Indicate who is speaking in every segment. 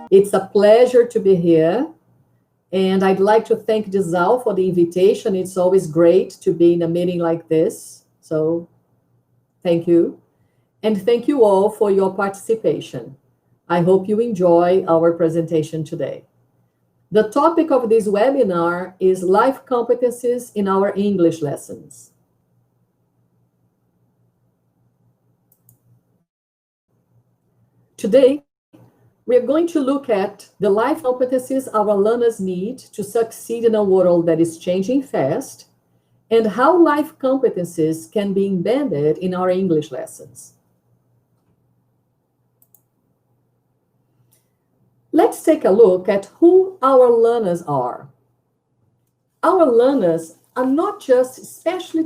Speaker 1: It's a pleasure to be here. And I'd like to thank Disal for the invitation. It's always great to be in a meeting like this. So thank you. And thank you all for your participation. I hope you enjoy our presentation today. The topic of this webinar is life competencies in our English lessons. Today, we are going to look at the life competencies our learners need to succeed in a world that is changing fast, and how life competencies can be embedded in our English lessons. Let's take a look at who our learners are. Our learners are not just, especially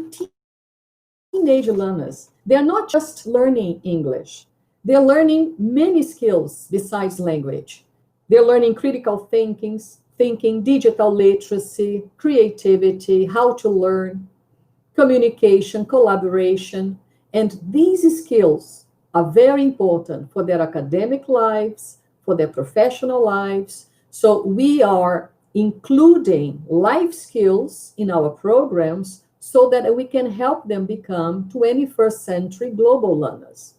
Speaker 1: teenage learners, they are not just learning English. They're learning many skills besides language. They're learning critical thinking, digital literacy, creativity, how to learn, communication, collaboration, and these skills are very important for their academic lives, for their professional lives. So we are including life skills in our programs so that we can help them become 21st century global learners.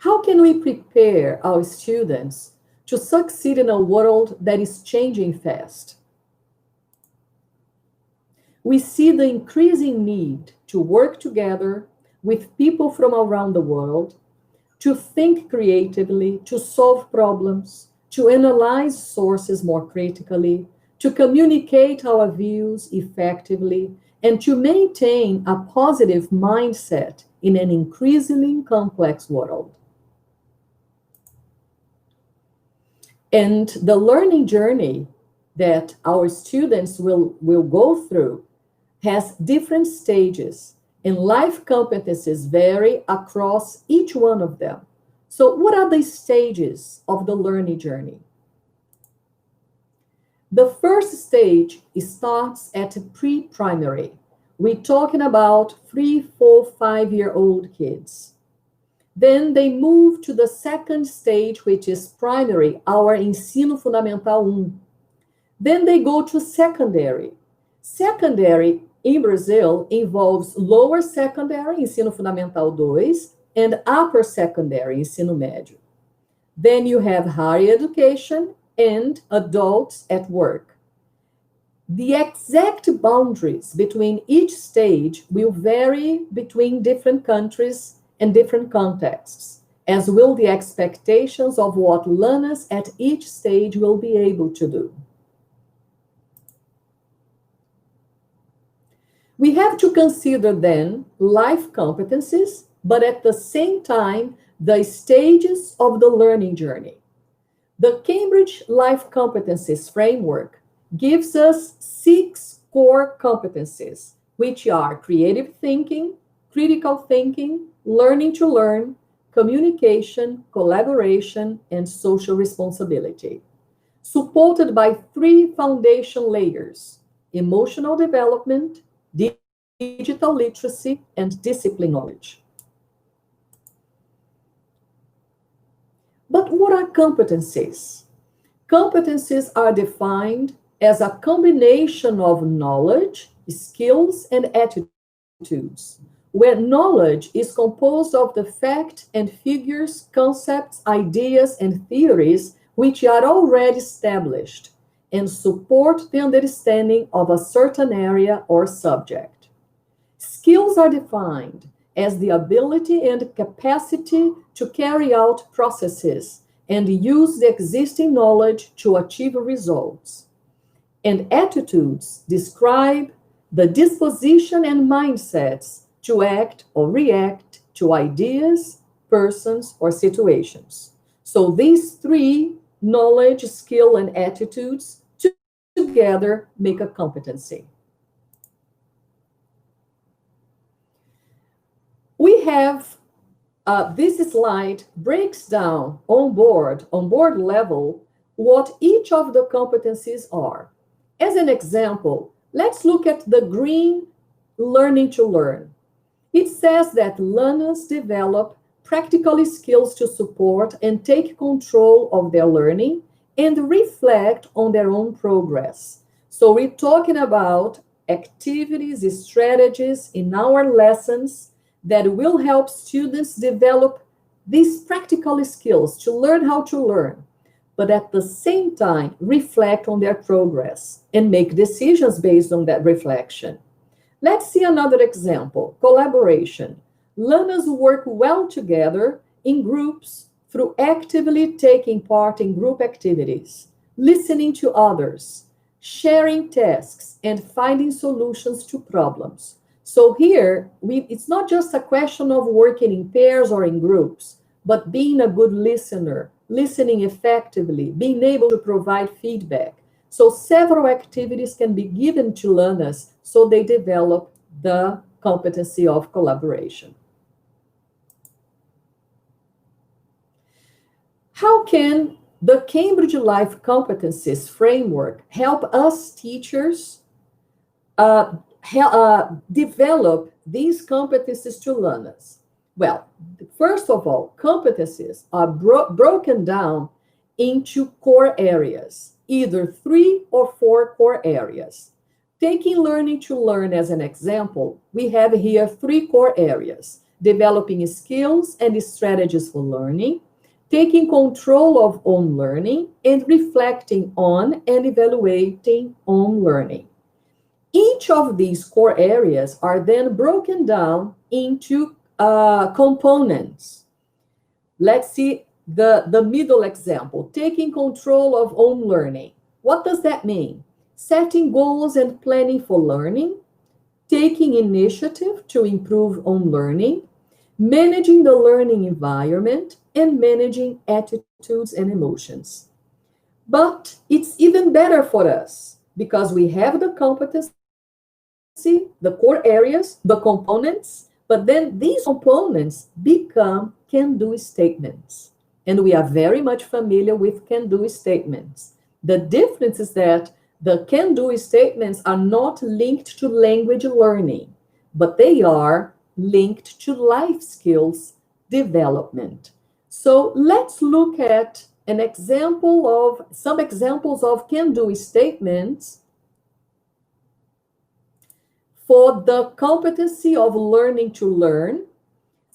Speaker 1: How can we prepare our students to succeed in a world that is changing fast? We see the increasing need to work together with people from around the world, to think creatively, to solve problems, to analyze sources more critically, to communicate our views effectively, and to maintain a positive mindset in an increasingly complex world. And the learning journey that our students will go through has different stages, and life competencies vary across each one of them. So what are the stages of the learning journey? The first stage starts at pre-primary. We're talking about 3, 4, 5-year-old kids. Then they move to the second stage, which is primary, our Ensino Fundamental 1. Then they go to secondary. Secondary in Brazil involves lower secondary, Ensino Fundamental 2, and upper secondary, Ensino Médio. Then you have higher education and adults at work. The exact boundaries between each stage will vary between different countries and different contexts, as will the expectations of what learners at each stage will be able to do. We have to consider then life competencies, but at the same time, the stages of the learning journey. The Cambridge Life Competencies framework gives us 6 core competencies, which are creative thinking, critical thinking, learning to learn, communication, collaboration, and social responsibility, supported by 3 foundation layers: emotional development, digital literacy, and discipline knowledge. But what are competencies? Competencies are defined as a combination of knowledge, skills, and attitudes, where knowledge is composed of the fact and figures, concepts, ideas, and theories which are already established and support the understanding of a certain area or subject. Skills are defined as the ability and capacity to carry out processes and use the existing knowledge to achieve results. And attitudes describe the disposition and mindsets to act or react to ideas, persons, or situations. So these 3, knowledge, skill, and attitudes, together make a competency. We have, this slide breaks down on board level, what each of the competencies are. As an example, let's look at the green learning to learn. It says that learners develop practical skills to support and take control of their learning and reflect on their own progress. So we're talking about activities, strategies in our lessons that will help students develop these practical skills to learn how to learn, but at the same time reflect on their progress and make decisions based on that reflection. Let's see another example, collaboration. Learners work well together in groups through actively taking part in group activities, listening to others, sharing tasks, and finding solutions to problems. So here, it's not just a question of working in pairs or in groups, but being a good listener, listening effectively, being able to provide feedback. So several activities can be given to learners so they develop the competency of collaboration. How can the Cambridge Life Competencies framework help us teachers develop these competencies to learners? Well, first of all, competencies are broken down into core areas, either 3 or 4 core areas. Taking learning to learn as an example, we have here 3 core areas: developing skills and strategies for learning, taking control of own learning, and reflecting on and evaluating on learning. Each of these core areas are then broken down into components. Let's see the middle example, taking control of own learning. What does that mean? Setting goals and planning for learning, taking initiative to improve own learning, managing the learning environment, and managing attitudes and emotions. But it's even better for us because we have the competency, the core areas, the components, but then these components become can-do statements. And we are very much familiar with can-do statements. The difference is that the can-do statements are not linked to language learning, but they are linked to life skills development. So let's look at some examples of can-do statements for the competency of learning to learn,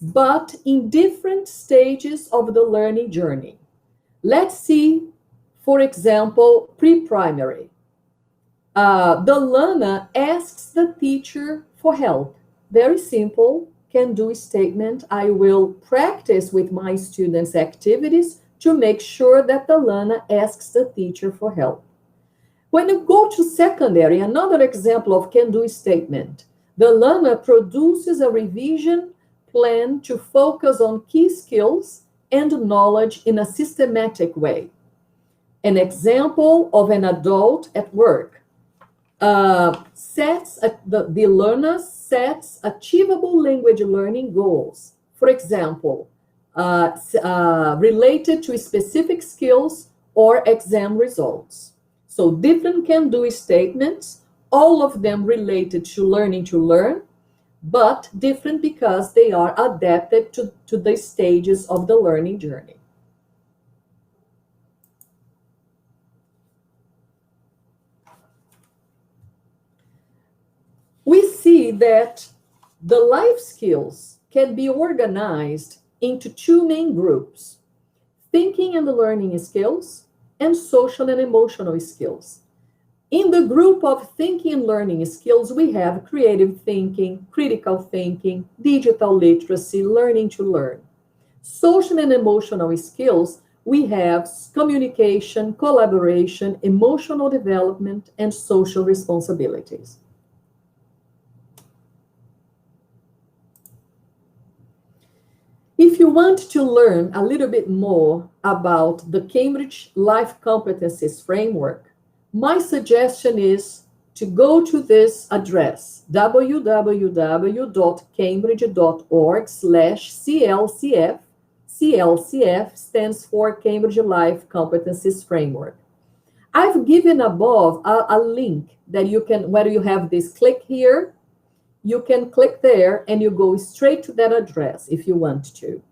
Speaker 1: but in different stages of the learning journey. Let's see, for example, pre-primary. The learner asks the teacher for help. Very simple, can-do statement. I will practice with my students activities to make sure that the learner asks the teacher for help. When you go to secondary, another example of can-do statement, the learner produces a revision plan to focus on key skills and knowledge in a systematic way. An example of an adult at work. The learner sets achievable language learning goals. For example, related to specific skills or exam results. So different can-do statements, all of them related to learning to learn, but different because they are adapted to the stages of the learning journey. We see that the life skills can be organized into 2 main groups: thinking and learning skills and social and emotional skills. In the group of thinking and learning skills, we have creative thinking, critical thinking, digital literacy, learning to learn. Social and emotional skills, we have communication, collaboration, emotional development, and social responsibilities. If you want to learn a little bit more about the Cambridge Life Competencies framework, my suggestion is to go to this address, www.cambridge.org/CLCF. CLCF stands for Cambridge Life Competencies Framework. I've given above a link that you can, where you have this click here, you can click there and you go straight to that address if you want to.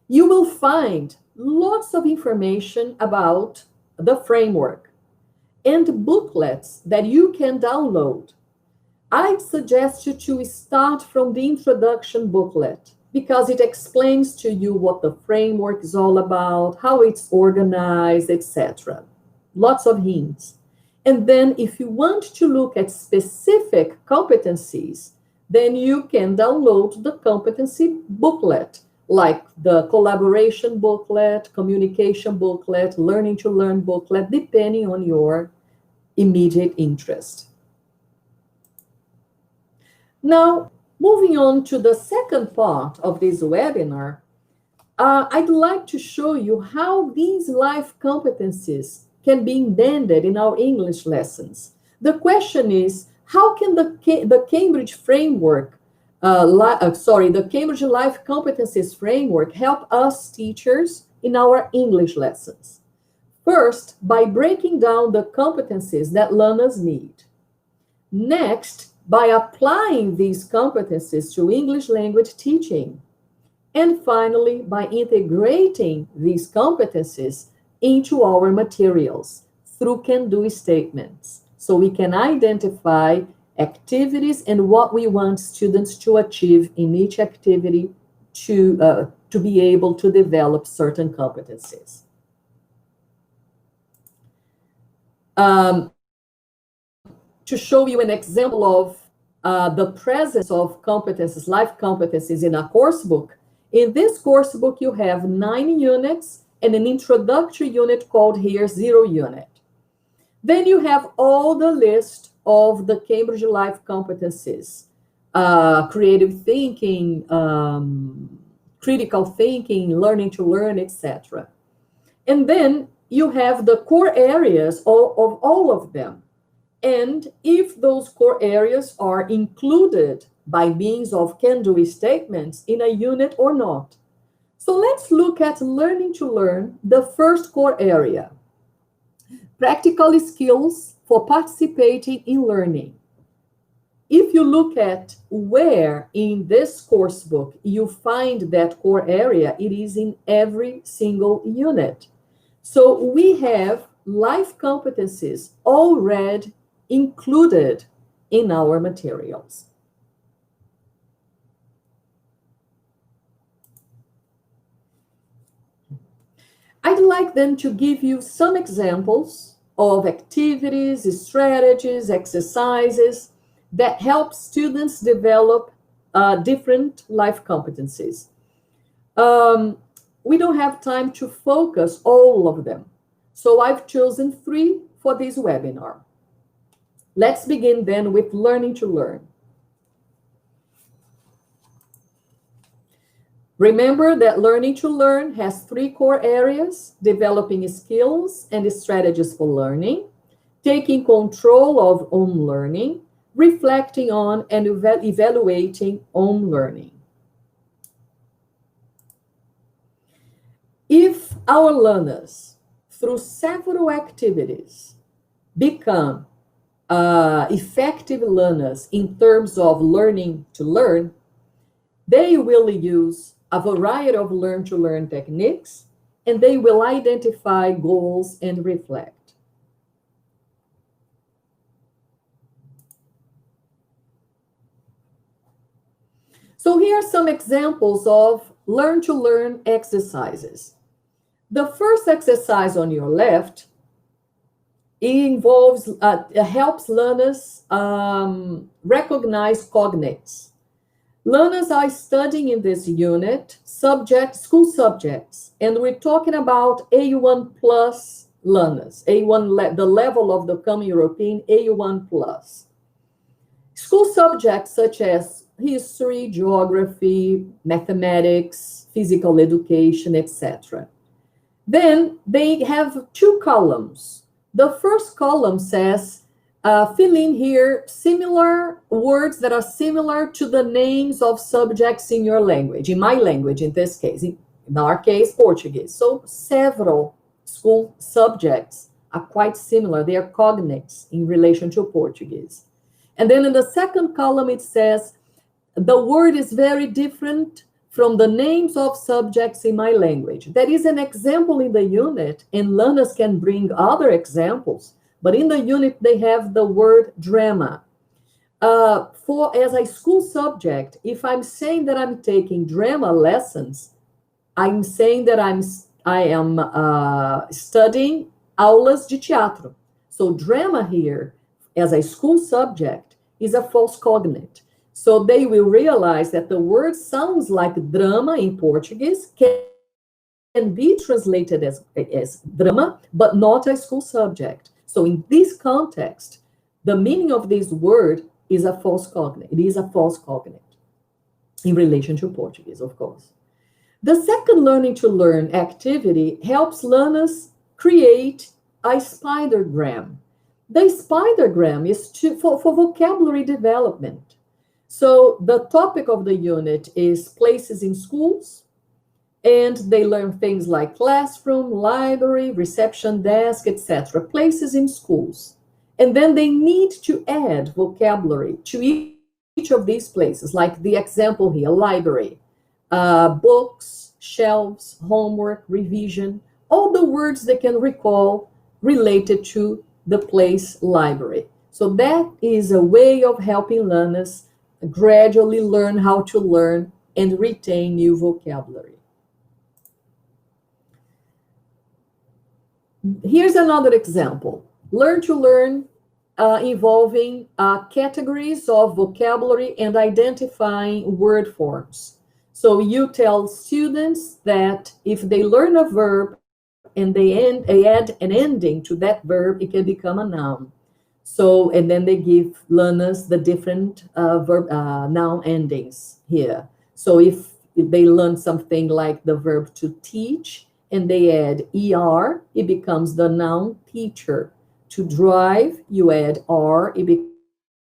Speaker 1: You will find lots of information about the framework and booklets that you can download. I suggest you to start from the introduction booklet because it explains to you what the framework is all about, how it's organized, etc. Lots of hints. And then if you want to look at specific competencies, then you can download the competency booklet, like the collaboration booklet, communication booklet, learning to learn booklet, depending on your immediate interest. Now, moving on to the second part of this webinar, I'd like to show you how these life competencies can be embedded in our English lessons. The question is, how can the Cambridge framework, the Cambridge Life Competencies framework help us teachers in our English lessons? First, by breaking down the competencies that learners need. Next, by applying these competencies to English language teaching. And finally, by integrating these competencies into our materials through can-do statements. So we can identify activities and what we want students to achieve in each activity to be able to develop certain competencies. To show you an example of the presence of competencies, life competencies in a course book, in this course book you have 9 units and an introductory unit called here 0 unit. Then you have all the list of the Cambridge Life Competencies, creative thinking, critical thinking, learning to learn, etc. And then you have the core areas of all of them. And if those core areas are included by means of can-do statements in a unit or not. So let's look at learning to learn, the first core area. Practical skills for participating in learning. If you look at where in this course book you find that core area, it is in every single unit. So we have life competencies already included in our materials. I'd like then to give you some examples of activities, strategies, exercises that help students develop different life competencies. We don't have time to focus all of them, so I've chosen 3 for this webinar. Let's begin then with learning to learn. Remember that learning to learn has 3 core areas: developing skills and strategies for learning, taking control of own learning, reflecting on and evaluating own learning. If our learners, through several activities, become effective learners in terms of learning to learn, they will use a variety of learn-to-learn techniques, and they will identify goals and reflect. So here are some examples of learn-to-learn exercises. The first exercise on your left involves, helps learners recognize cognates. Learners are studying in this unit school subjects, and we're talking about A1 plus learners, the level of the Common European A1 plus. School subjects such as history, geography, mathematics, physical education, etc. Then they have 2 columns. The first column says, fill in here similar words that are similar to the names of subjects in your language, in my language in this case, in our case, Portuguese. So several school subjects are quite similar. They are cognates in relation to Portuguese. And then in the second column, it says, the word is very different from the names of subjects in my language. That is an example in the unit, and learners can bring other examples. But in the unit, they have the word drama. For as a school subject, if I'm saying that I'm taking drama lessons, I'm saying that I am studying aulas de teatro. So drama here, as a school subject, is a false cognate. So they will realize that the word sounds like drama in Portuguese, can be translated as drama, but not a school subject. So in this context, the meaning of this word is a false cognate. It is a false cognate in relation to Portuguese, of course. The second learning to learn activity helps learners create a spidergram. The spidergram is for vocabulary development. So the topic of the unit is places in schools, and they learn things like classroom, library, reception desk, etc. Places in schools. And then they need to add vocabulary to each of these places, like the example here, library, books, shelves, homework, revision, all the words they can recall related to the place library. So that is a way of helping learners gradually learn how to learn and retain new vocabulary. Here's another example. Learn to learn involving categories of vocabulary and identifying word forms. So you tell students that if they learn a verb and they add an ending to that verb, it can become a noun. So, and then they give learners the different noun endings here. So if they learn something like the verb to teach and they add er, it becomes the noun teacher. To drive, you add r, it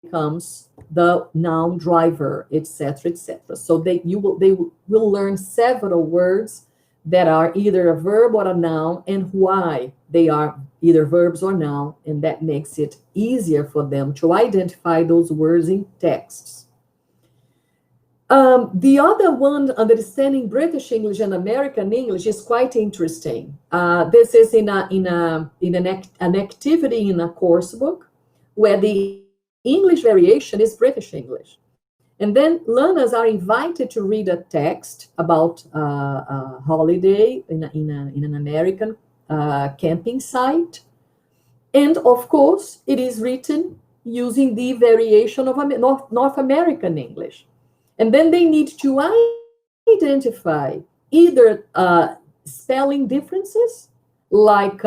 Speaker 1: becomes the noun driver, etc., etc. So they will learn several words that are either a verb or a noun, and why they are either verbs or noun, and that makes it easier for them to identify those words in texts. The other one, understanding British English and American English, is quite interesting. This is in an activity in a course book where the English variation is British English. And then learners are invited to read a text about a holiday in an American camping site. And of course, it is written using the variation of North American English. And then they need to identify either spelling differences, like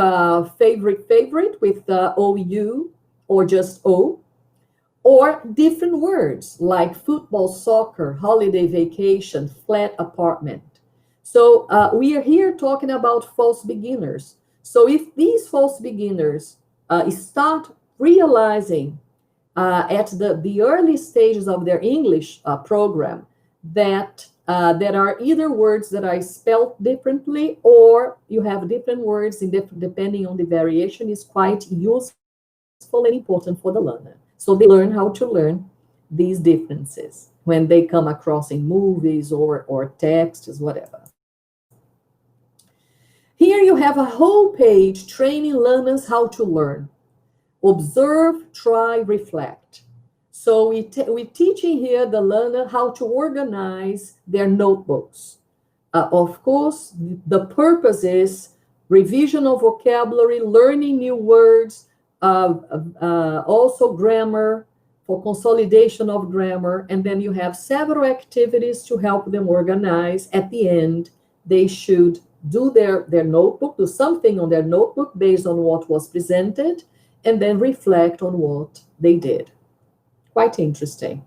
Speaker 1: favorite with OU or just O, or different words like football, soccer, holiday vacation, flat apartment. So we are here talking about false beginners. So if these false beginners start realizing at the early stages of their English program that there are either words that are spelled differently, or you have different words depending on the variation, is quite useful and important for the learner. So they learn how to learn these differences when they come across in movies or texts, whatever. Here you have a whole page training learners how to learn. Observe, try, reflect. So we're teaching here the learner how to organize their notebooks. Of course, the purpose is revision of vocabulary, learning new words, also grammar, for consolidation of grammar, and then you have several activities to help them organize. At the end, they should do their notebook, do something on their notebook based on what was presented, and then reflect on what they did. Quite interesting.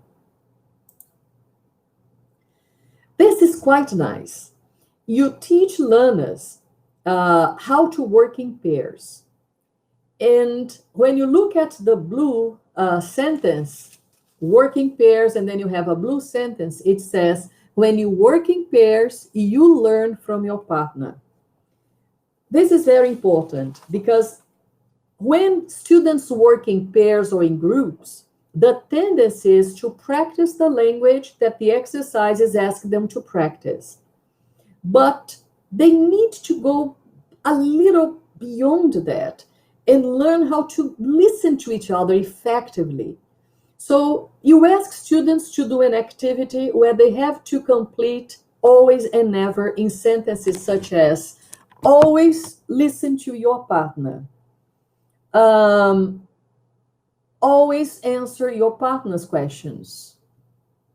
Speaker 1: This is quite nice. You teach learners how to work in pairs. And when you look at the blue sentence, work in pairs, and then you have a blue sentence, it says, when you work in pairs, you learn from your partner. This is very important because when students work in pairs or in groups, the tendency is to practice the language that the exercises ask them to practice. But they need to go a little beyond that and learn how to listen to each other effectively. So you ask students to do an activity where they have to complete always and never in sentences such as, always listen to your partner. Always answer your partner's questions.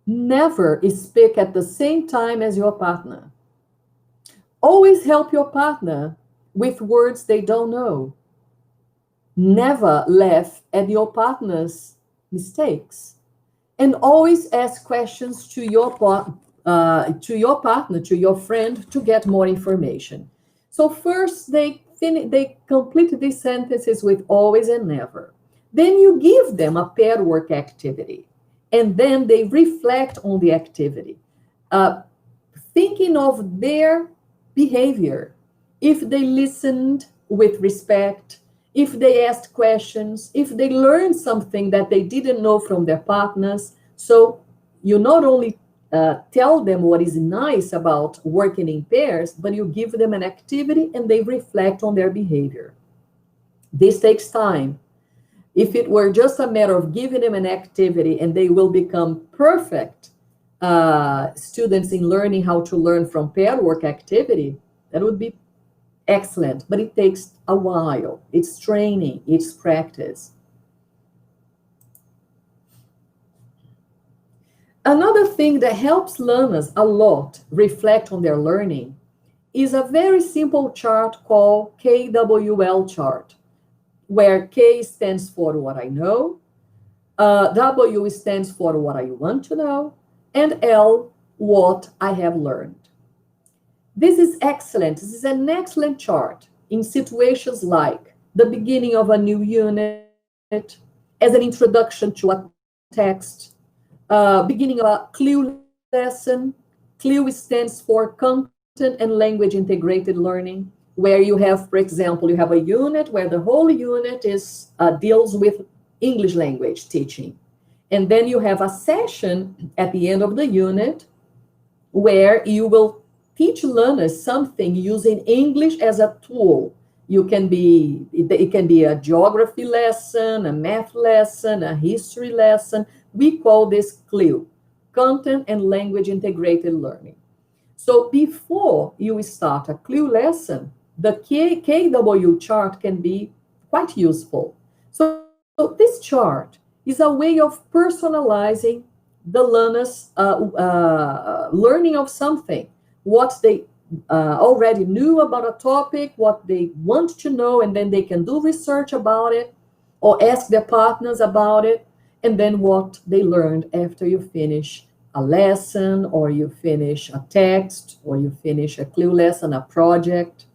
Speaker 1: Never speak at the same time as your partner. Always help your partner with words they don't know. Never laugh at your partner's mistakes. And always ask questions to your partner, to your friend, to get more information. So first, they complete these sentences with always and never. Then you give them a paired work activity, and then they reflect on the activity, thinking of their behavior, if they listened with respect, if they asked questions, if they learned something that they didn't know from their partners. So you not only tell them what is nice about working in pairs, but you give them an activity and they reflect on their behavior. This takes time. If it were just a matter of giving them an activity and they will become perfect students in learning how to learn from paired work activity, that would be excellent, but it takes a while. It's training, it's practice. Another thing that helps learners a lot reflect on their learning is a very simple chart called KWL chart, where K stands for what I know, W stands for what I want to know, and L, what I have learned. This is excellent. This is an excellent chart in situations like the beginning of a new unit, as an introduction to a text, beginning of a CLUE lesson. CLUE stands for Content and Language Integrated Learning, where you have, for example, you have a unit where the whole unit is deals with English language teaching. And then you have a session at the end of the unit where you will teach learners something using English as a tool. It can be a geography lesson, a math lesson, a history lesson. We call this CLUE, Content and Language Integrated Learning. So before you start a CLUE lesson, the KW chart can be quite useful. So this chart is a way of personalizing the learner's learning of something, what they already knew about a topic, what they want to know, and then they can do research about it or ask their partners about it, and then what they learned after you finish a lesson, or you finish a text, or you finish a CLUE lesson, a project.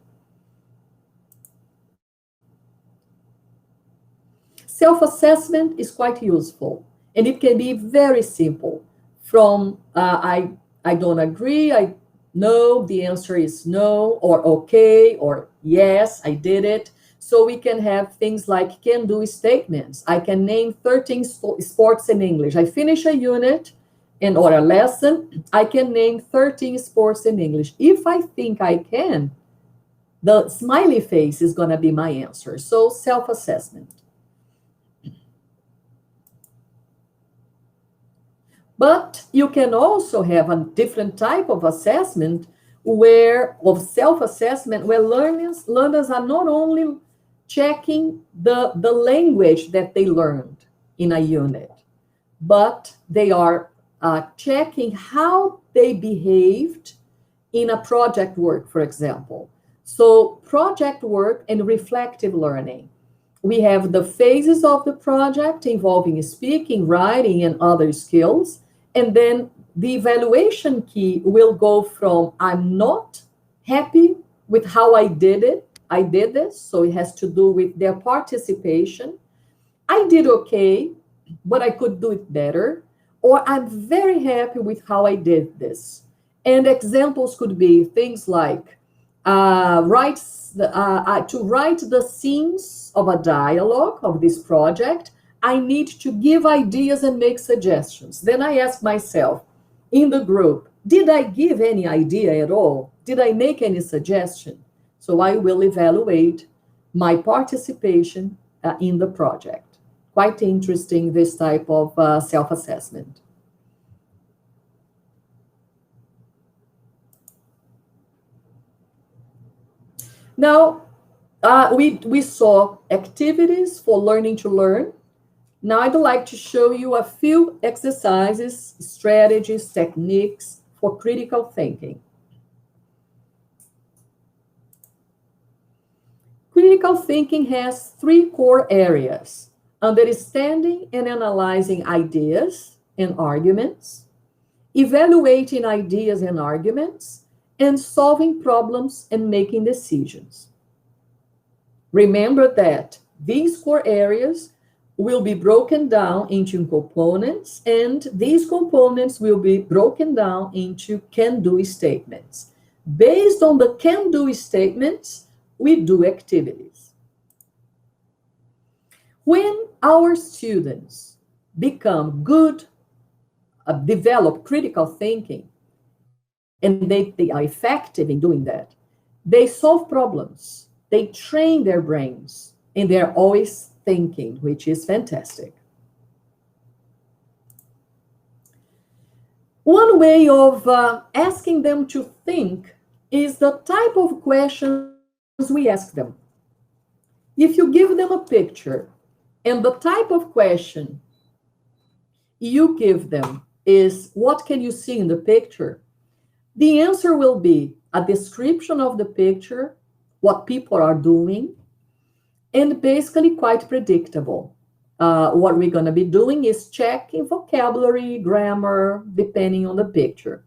Speaker 1: Self-assessment is quite useful, and it can be very simple. From I don't agree, I no, the answer is no, or okay, or yes, I did it. So we can have things like can-do statements. I can name 13 sports in English. I finish a unit or a lesson, I can name 13 sports in English. If I think I can, the smiley face is going to be my answer. So self-assessment. But you can also have a different type of assessment of self-assessment where learners are not only checking the language that they learned in a unit, but they are checking how they behaved in a project work, for example. So project work and reflective learning. We have the phases of the project involving speaking, writing, and other skills. And then the evaluation key will go from I'm not happy with how I did this, so it has to do with their participation. I did okay, but I could do it better. Or I'm very happy with how I did this. And examples could be things like to write the scenes of a dialogue of this project. I need to give ideas and make suggestions. Then I ask myself, in the group, did I give any idea at all? Did I make any suggestion? So I will evaluate my participation in the project. Quite interesting, this type of self-assessment. Now, we saw activities for learning to learn. Now, I'd like to show you a few exercises, strategies, techniques for critical thinking. Critical thinking has three core areas: understanding and analyzing ideas and arguments, evaluating ideas and arguments, and solving problems and making decisions. Remember that these core areas will be broken down into components, and these components will be broken down into can-do statements. Based on the can-do statements, we do activities. When our students become good, develop critical thinking, and they are effective in doing that, they solve problems, they train their brains, and they're always thinking, which is fantastic. One way of asking them to think is the type of questions we ask them. If you give them a picture and the type of question you give them is, what can you see in the picture? The answer will be a description of the picture, what people are doing, and basically quite predictable. What we're going to be doing is checking vocabulary, grammar, depending on the picture.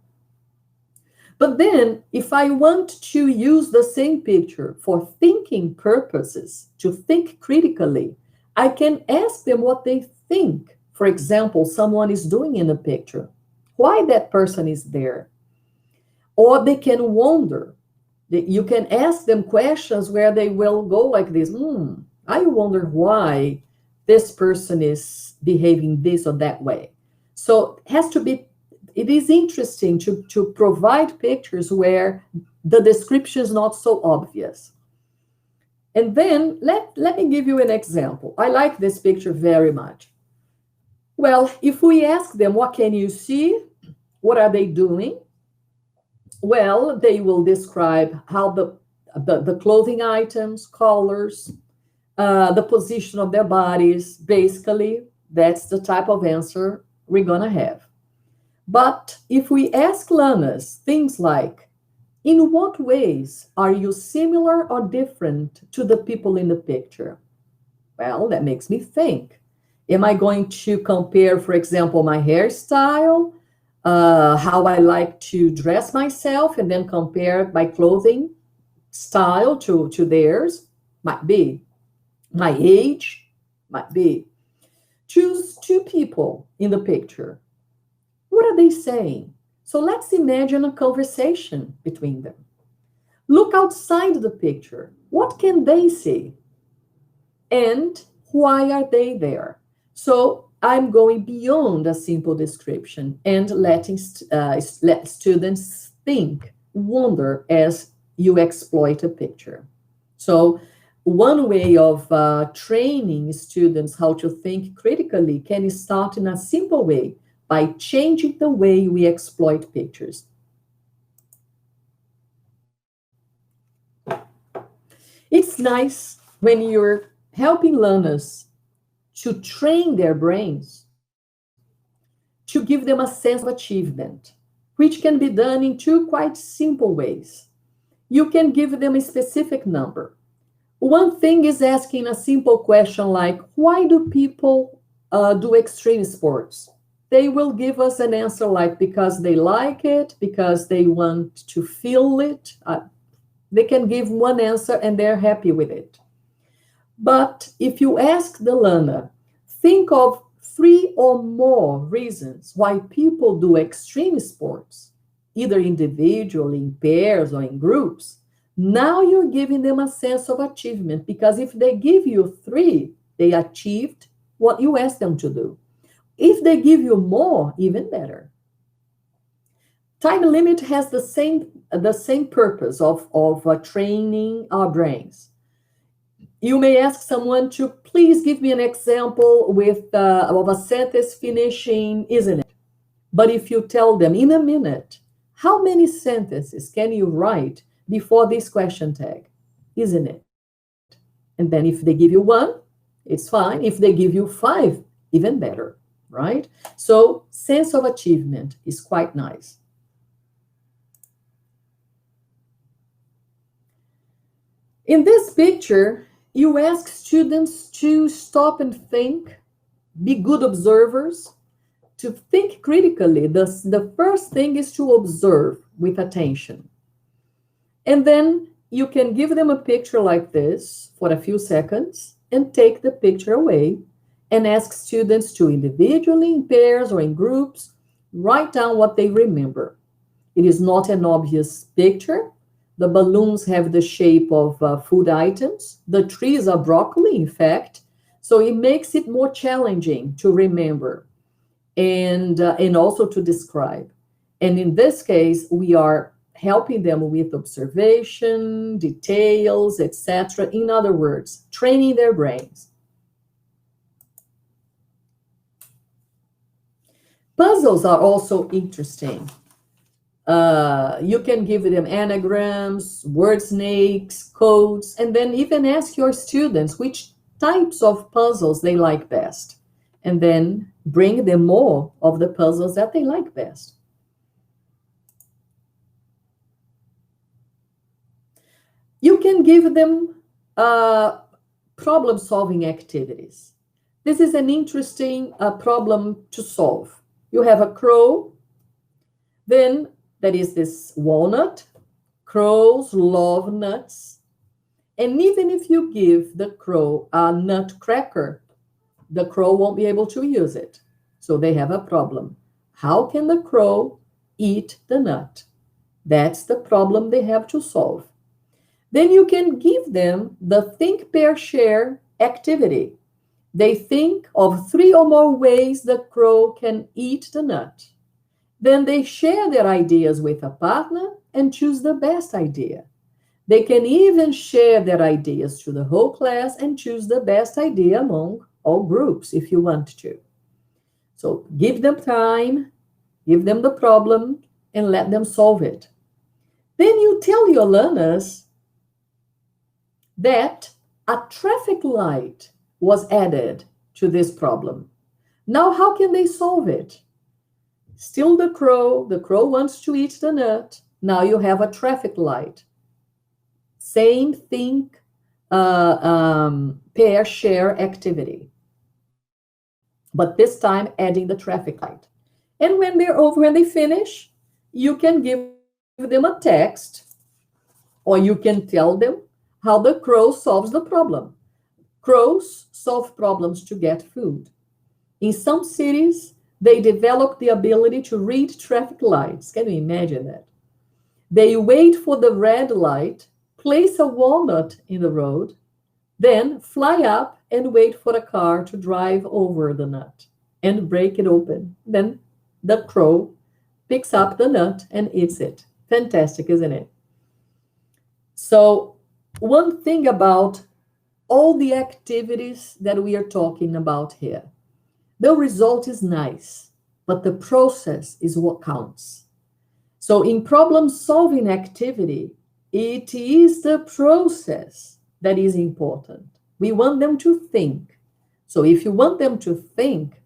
Speaker 1: But then, if I want to use the same picture for thinking purposes, to think critically, I can ask them what they think. For example, someone is doing in a picture, why that person is there. Or they can wonder. You can ask them questions where they will go like this, I wonder why this person is behaving this or that way. So it is interesting to provide pictures where the description is not so obvious. And then let me give you an example. I like this picture very much. Well, if we ask them, what can you see? What are they doing? Well, they will describe how the clothing items, colors, the position of their bodies. Basically, that's the type of answer we're going to have. But if we ask learners things like, in what ways are you similar or different to the people in the picture? Well, that makes me think. Am I going to compare, for example, my hairstyle, how I like to dress myself, and then compare my clothing style to theirs? Might be. My age? Might be. Choose two people in the picture. What are they saying? So let's imagine a conversation between them. Look outside the picture. What can they see? And why are they there? So I'm going beyond a simple description and let students think, wonder as you exploit a picture. So one way of training students how to think critically can start in a simple way by changing the way we exploit pictures. It's nice when you're helping learners to train their brains, to give them a sense of achievement, which can be done in two quite simple ways. You can give them a specific number. One thing is asking a simple question like, why do people do extreme sports? They will give us an answer like, because they like it, because they want to feel it. They can give one answer and they're happy with it. But if you ask the learner, think of 3 or more reasons why people do extreme sports, either individually, in pairs, or in groups, now you're giving them a sense of achievement, because if they give you 3, they achieved what you ask them to do. If they give you more, even better. Time limit has the same purpose of training our brains. You may ask someone to please give me an example of a sentence finishing, isn't it? But if you tell them in a minute, how many sentences can you write before this question tag? Isn't it? And then if they give you one, it's fine. If they give you 5, even better, right? So sense of achievement is quite nice. In this picture, you ask students to stop and think, be good observers, to think critically. The first thing is to observe with attention. And then you can give them a picture like this for a few seconds and take the picture away and ask students to individually, in pairs or in groups, write down what they remember. It is not an obvious picture. The balloons have the shape of food items. The trees are broccoli, in fact. So it makes it more challenging to remember and also to describe. And in this case, we are helping them with observation, details, etc. In other words, training their brains. Puzzles are also interesting. You can give them anagrams, word snakes, codes, and then even ask your students which types of puzzles they like best, and then bring them more of the puzzles that they like best. You can give them problem-solving activities. This is an interesting problem to solve. You have a crow, then there is this walnut. Crows love nuts. And even if you give the crow a nut cracker, the crow won't be able to use it. So they have a problem. How can the crow eat the nut? That's the problem they have to solve. Then you can give them the think, pair, share activity. They think of 3 or more ways the crow can eat the nut. Then they share their ideas with a partner and choose the best idea. They can even share their ideas to the whole class and choose the best idea among all groups if you want to. So give them time, give them the problem, and let them solve it. Then you tell your learners that a traffic light was added to this problem. Now, how can they solve it? Still the crow wants to eat the nut. Now you have a traffic light. Same think, pair, share activity. But this time adding the traffic light. And when they're over, when they finish, you can give them a text, or you can tell them how the crow solves the problem. Crows solve problems to get food. In some cities, they develop the ability to read traffic lights. Can you imagine that? They wait for the red light, place a walnut in the road, then fly up and wait for a car to drive over the nut and break it open. Then the crow picks up the nut and eats it. Fantastic, isn't it? So one thing about all the activities that we are talking about here, the result is nice, but the process is what counts. So in problem-solving activity, it is the process that is important. We want them to think. So if you want them to think,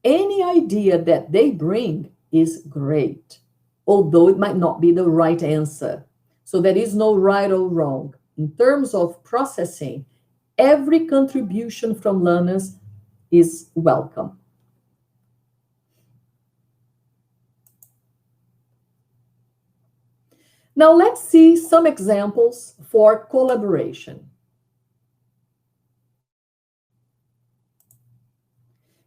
Speaker 1: any idea that they bring is great, although it might not be the right answer. So there is no right or wrong. In terms of processing, every contribution from learners is welcome. Now let's see some examples for collaboration.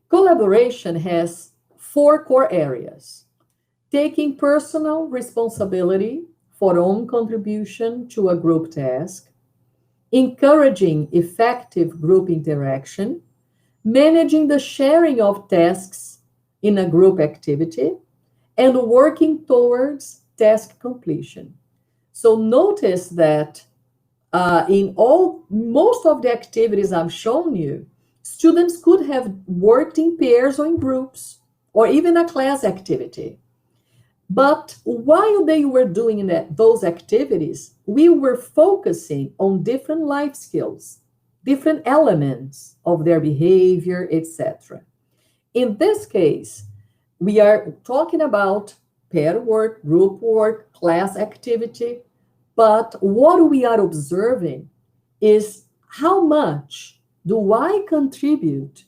Speaker 1: Collaboration has 4 core areas: taking personal responsibility for own contribution to a group task, encouraging effective group interaction, managing the sharing of tasks in a group activity, and working towards task completion. So notice that most of the activities I've shown you, students could have worked in pairs or in groups, or even a class activity. But while they were doing those activities, we were focusing on different life skills, different elements of their behavior, etc. In this case, we are talking about pair work, group work, class activity, but what we are observing is how much do I contribute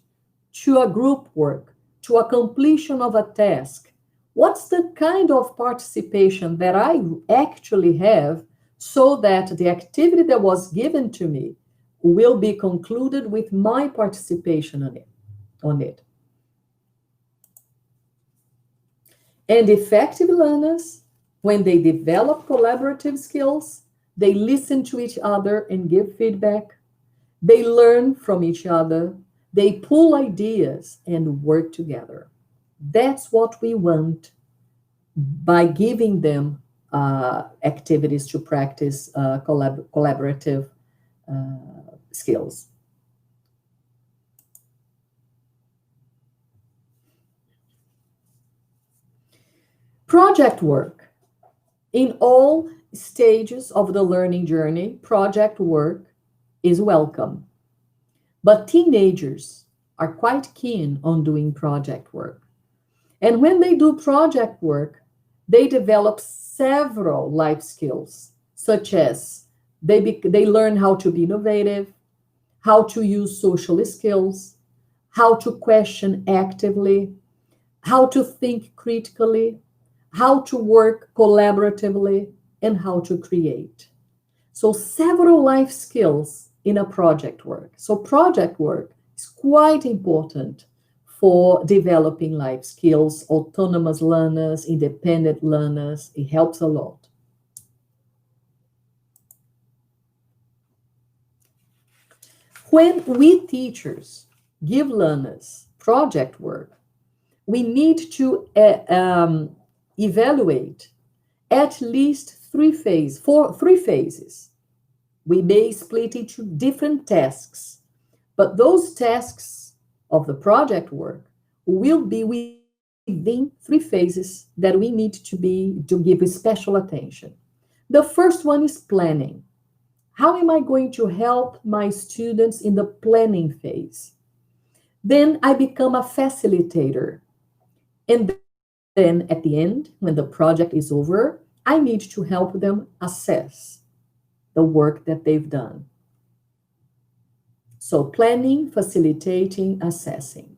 Speaker 1: to a group work, to a completion of a task? What's the kind of participation that I actually have so that the activity that was given to me will be concluded with my participation on it. And effective learners, when they develop collaborative skills, they listen to each other and give feedback. They learn from each other. They pull ideas and work together. That's what we want by giving them activities to practice collaborative skills. Project work. In all stages of the learning journey, project work is welcome. But teenagers are quite keen on doing project work. And when they do project work, they develop several life skills, such as they learn how to be innovative, how to use social skills, how to question actively, how to think critically, how to work collaboratively, and how to create. So several life skills in a project work. So project work is quite important for developing life skills, autonomous learners, independent learners. It helps a lot. When we teachers give learners project work, we need to evaluate at least three phases. We may split into different tasks, but those tasks of the project work will be within three phases that we need to give special attention. The first one is planning. How am I going to help my students in the planning phase? Then I become a facilitator. And then at the end, when the project is over, I need to help them assess the work that they've done. So planning, facilitating, assessing.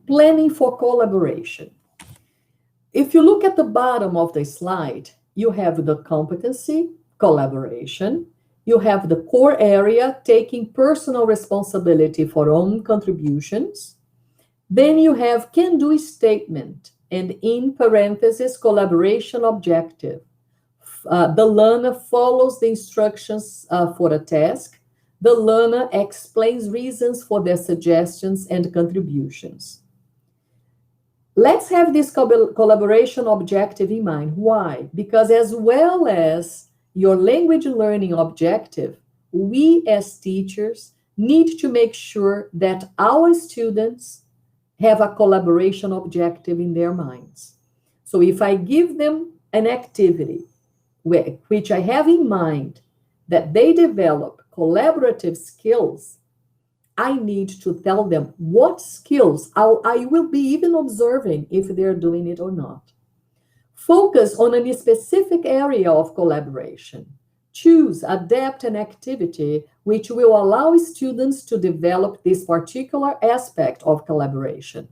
Speaker 1: Planning for collaboration. If you look at the bottom of the slide, you have the competency, collaboration. You have the core area, taking personal responsibility for own contributions. Then you have can-do statement, and in parentheses, collaboration objective. The learner follows the instructions for a task. The learner explains reasons for their suggestions and contributions. Let's have this collaboration objective in mind. Why? Because as well as your language learning objective, we as teachers need to make sure that our students have a collaboration objective in their minds. So if I give them an activity which I have in mind that they develop collaborative skills, I need to tell them what skills I will be even observing if they're doing it or not. Focus on a specific area of collaboration. Choose, adapt an activity which will allow students to develop this particular aspect of collaboration.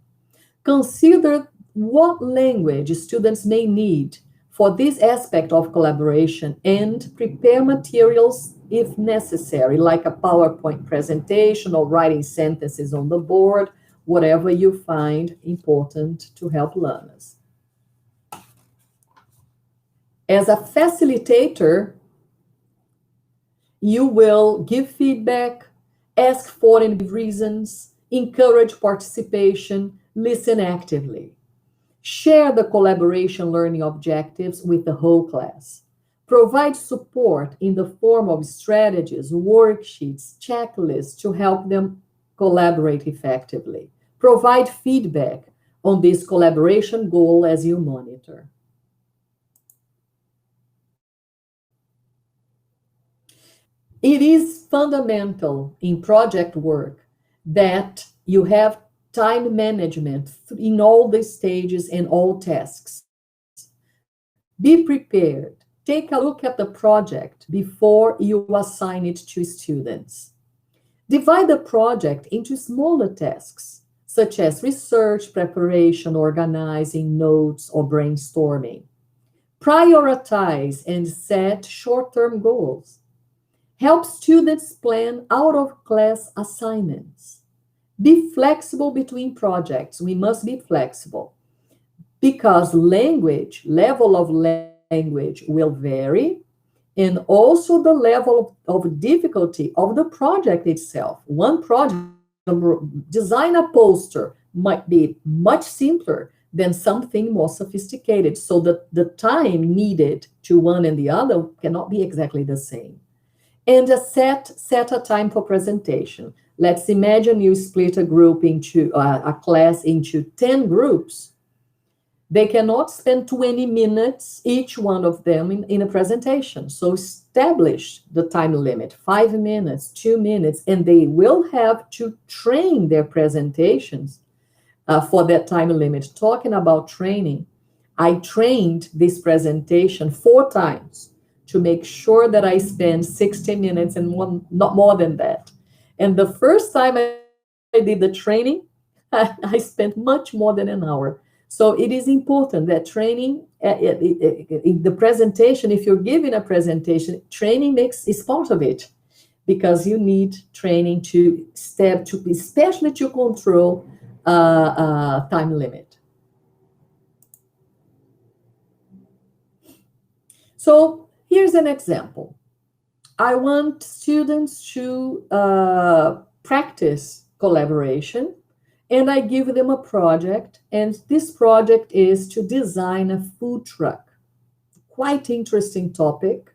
Speaker 1: Consider what language students may need for this aspect of collaboration and prepare materials if necessary, like a PowerPoint presentation or writing sentences on the board, whatever you find important to help learners. As a facilitator, You will give feedback, ask for and give reasons, encourage participation, listen actively. Share the collaboration learning objectives with the whole class. Provide support in the form of strategies, worksheets, checklists to help them collaborate effectively. Provide feedback on this collaboration goal as you monitor. It is fundamental in project work that you have time management in all the stages and all tasks. Be prepared. Take a look at the project before you assign it to students. Divide the project into smaller tasks, such as research, preparation, organizing, notes, or brainstorming. Prioritize and set short-term goals. Help students plan out-of-class assignments. Be flexible between projects. We must be flexible because level of language will vary, and also the level of difficulty of the project itself. One project, design a poster, might be much simpler than something more sophisticated. So the time needed to one and the other cannot be exactly the same. And set a time for presentation. Let's imagine you split a group into a class into 10 groups. They cannot spend 20 minutes, each one of them, in a presentation. So establish the time limit, 5 minutes, 2 minutes, and they will have to train their presentations for that time limit. Talking about training, I trained this presentation 4 times to make sure that I spend 60 minutes and not more than that. And the first time I did the training, I spent much more than an hour. So it is important that training, in the presentation, if you're giving a presentation, training is part of it, because you need training especially to control time limit. So here's an example. I want students to practice collaboration, and I give them a project, and this project is to design a food truck. Quite interesting topic,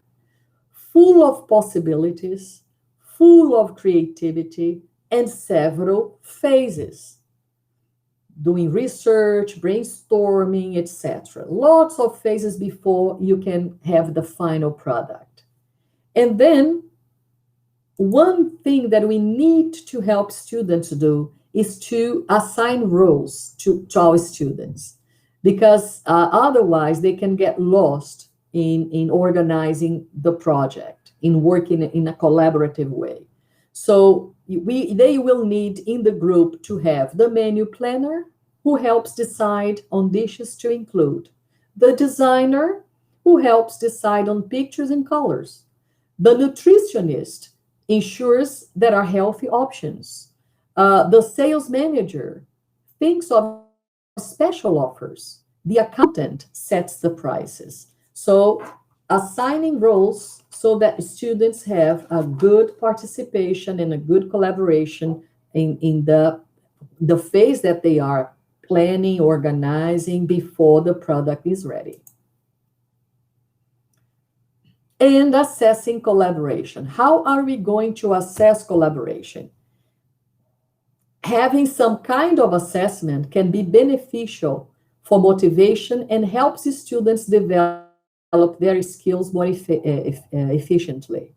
Speaker 1: full of possibilities, full of creativity, and several phases. Doing research, brainstorming, etc. Lots of phases before you can have the final product. And then one thing that we need to help students do is to assign roles to our students, because otherwise they can get lost in organizing the project, in working in a collaborative way. So they will need in the group to have the menu planner, who helps decide on dishes to include, the designer, who helps decide on pictures and colors, the nutritionist ensures there are healthy options, the sales manager thinks of special offers, the accountant sets the prices. So assigning roles so that students have a good participation and a good collaboration in the phase that they are planning, organizing before the product is ready. And assessing collaboration. How are we going to assess collaboration? Having some kind of assessment can be beneficial for motivation and helps students develop their skills more efficiently.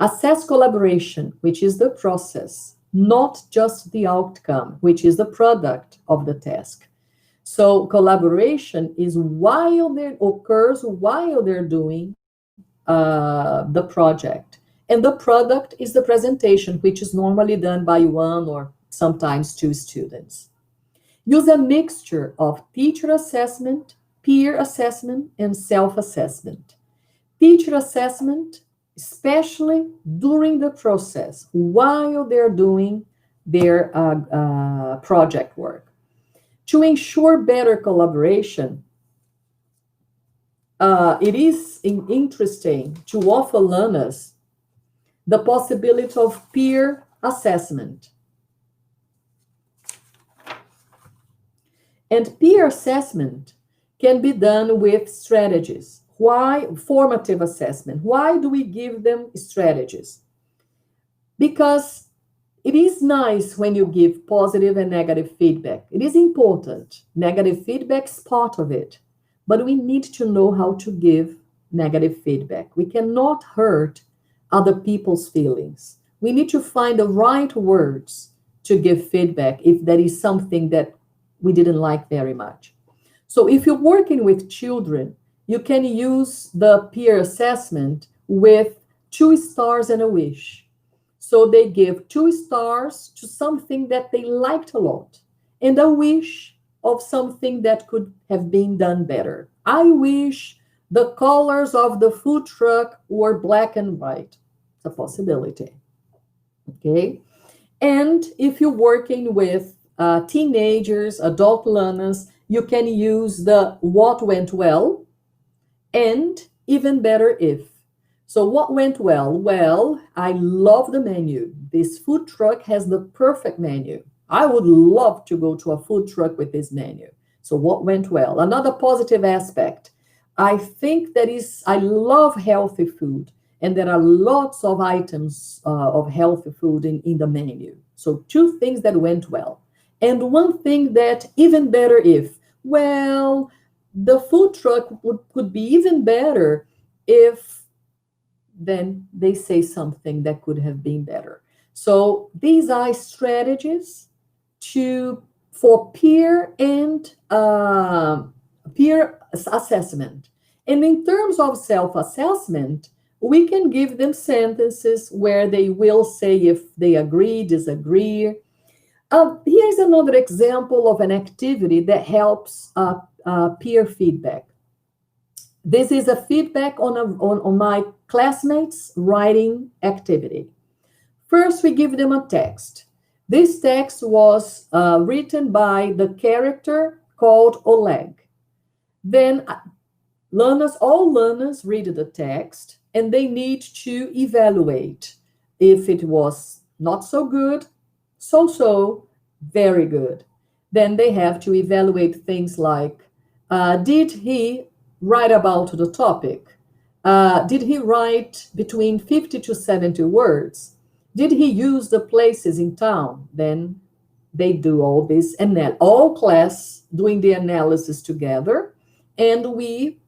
Speaker 1: Assess collaboration, which is the process, not just the outcome, which is the product of the task. So collaboration occurs while they're doing the project. And the product is the presentation, which is normally done by 1 or sometimes 2 students. Use a mixture of teacher assessment, peer assessment, and self-assessment. Teacher assessment, especially during the process, while they're doing their project work. To ensure better collaboration, it is interesting to offer learners the possibility of peer assessment. And peer assessment can be done with strategies. Why formative assessment? Why do we give them strategies? Because it is nice when you give positive and negative feedback. It is important. Negative feedback is part of it. But we need to know how to give negative feedback. We cannot hurt other people's feelings. We need to find the right words to give feedback if there is something that we didn't like very much. So if you're working with children, you can use the peer assessment with 2 stars and a wish. So they give 2 stars to something that they liked a lot and a wish of something that could have been done better. I wish the colors of the food truck were black and white. It's a possibility. Okay. And if you're working with teenagers, adult learners, you can use the what went well and even better if. So what went well? Well, I love the menu. This food truck has the perfect menu. I would love to go to a food truck with this menu. So what went well? Another positive aspect. I think I love healthy food, and there are lots of items of healthy food in the menu. So 2 things that went well. And one thing that even better if, well, the food truck could be even better if then they say something that could have been better. So these are strategies for peer and peer assessment. And in terms of self-assessment, we can give them sentences where they will say if they agree, disagree. Here's another example of an activity that helps peer feedback. This is a feedback on my classmates' writing activity. First, we give them a text. This text was written by the character called Oleg. Then all learners read the text, and they need to evaluate if it was not so good, so, very good. Then they have to evaluate things like, did he write about the topic? Did he write between 50 to 70 words? Did he use the places in town? Then they do all this, and then all class doing the analysis together, and we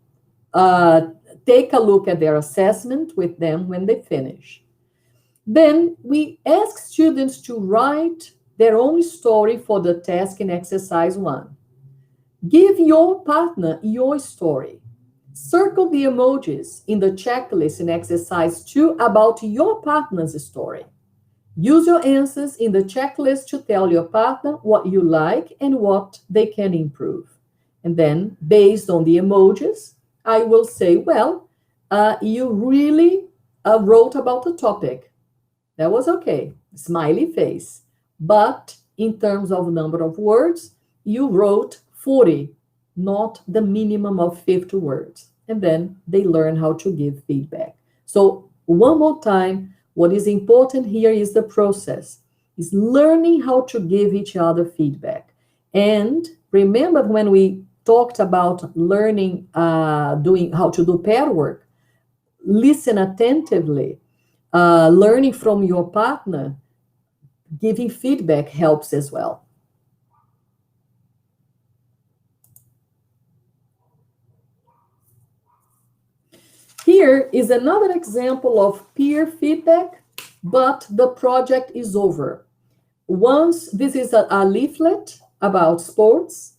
Speaker 1: take a look at their assessment with them when they finish. Then we ask students to write their own story for the task in exercise 1. Give your partner your story. Circle the emojis in the checklist in exercise 2 about your partner's story. Use your answers in the checklist to tell your partner what you like and what they can improve. And then, based on the emojis, I will say, well, you really wrote about the topic. That was okay. Smiley face. But in terms of number of words, you wrote 40, not the minimum of 50 words. And then they learn how to give feedback. So one more time, what is important here is the process, is learning how to give each other feedback. And remember when we talked about learning, doing how to do pair work, listen attentively, learning from your partner, giving feedback helps as well. Here is another example of peer feedback, but the project is over. This is a leaflet about sports.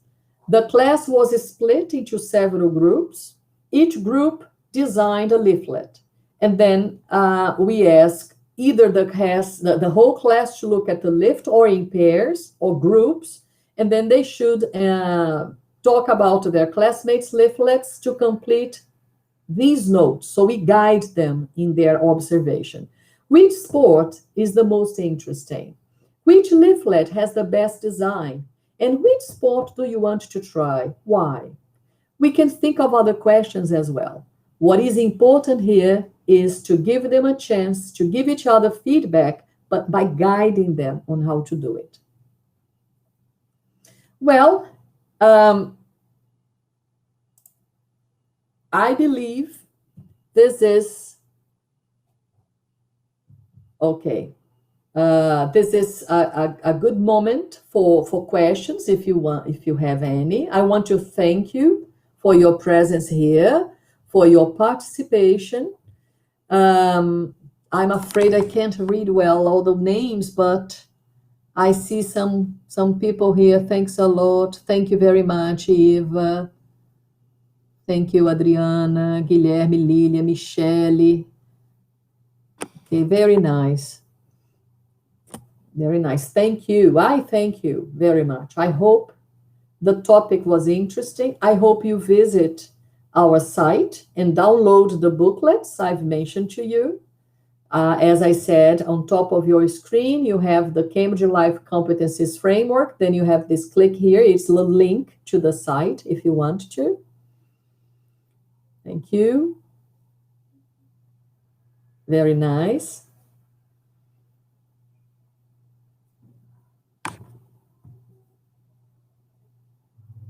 Speaker 1: The class was split into several groups. Each group designed a leaflet. And then we ask either the whole class to look at the lift or in pairs or groups. And then they should talk about their classmates' leaflets to complete these notes. So we guide them in their observation. Which sport is the most interesting? Which leaflet has the best design? And which sport do you want to try? Why? We can think of other questions as well. What is important here is to give them a chance to give each other feedback, but by guiding them on how to do it. Well, I believe this is okay. This is a good moment for questions if you have any. I want to thank you for your presence here, for your participation. I'm afraid I can't read well all the names, but I see some people here. Thanks a lot. Thank you very much, Eva. Thank you, Adriana, Guilherme, Lilia, Michele. Okay, very nice. Very nice. Thank you. I thank you very much. I hope the topic was interesting. I hope you visit our site and download the booklets I've mentioned to you. As I said, on top of your screen, you have the Cambridge Life Competencies framework. Then you have this click here. It's the link to the site if you want to. Thank you. Very nice.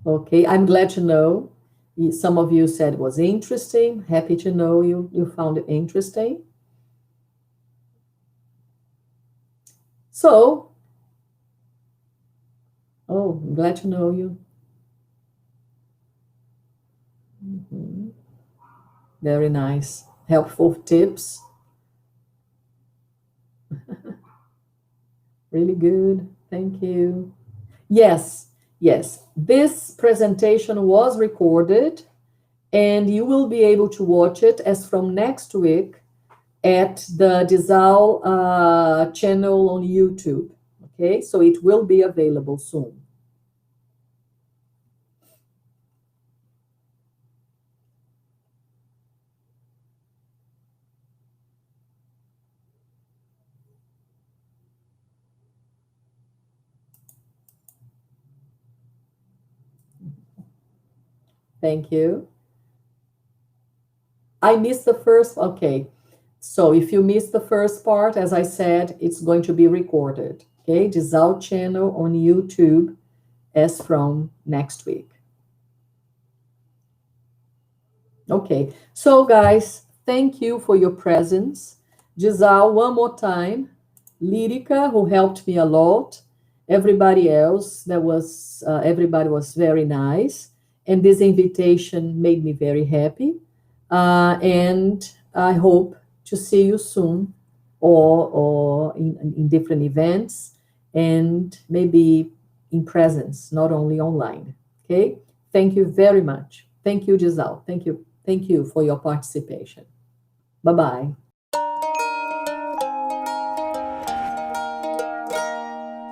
Speaker 1: Okay, I'm glad to know. Some of you said it was interesting. Happy to know you found it interesting. So, I'm glad to know you. Very nice. Helpful tips. Really good. Thank you. Yes. This presentation was recorded, and you will be able to watch it as from next week at the Disal channel on YouTube. Okay, so it will be available soon. Thank you. I missed the first, okay. So if you missed the first part, as I said, it's going to be recorded. Okay, Disal channel on YouTube as from next week. Okay, so guys, thank you for your presence. Disal, one more time. Lyrica, who helped me a lot. Everybody else, everybody was very nice. And this invitation made me very happy. And I hope to see you soon or in different events and maybe in presence, not only online. Okay? Thank you very much. Thank you, Disal. Thank you for your participation. Bye-bye.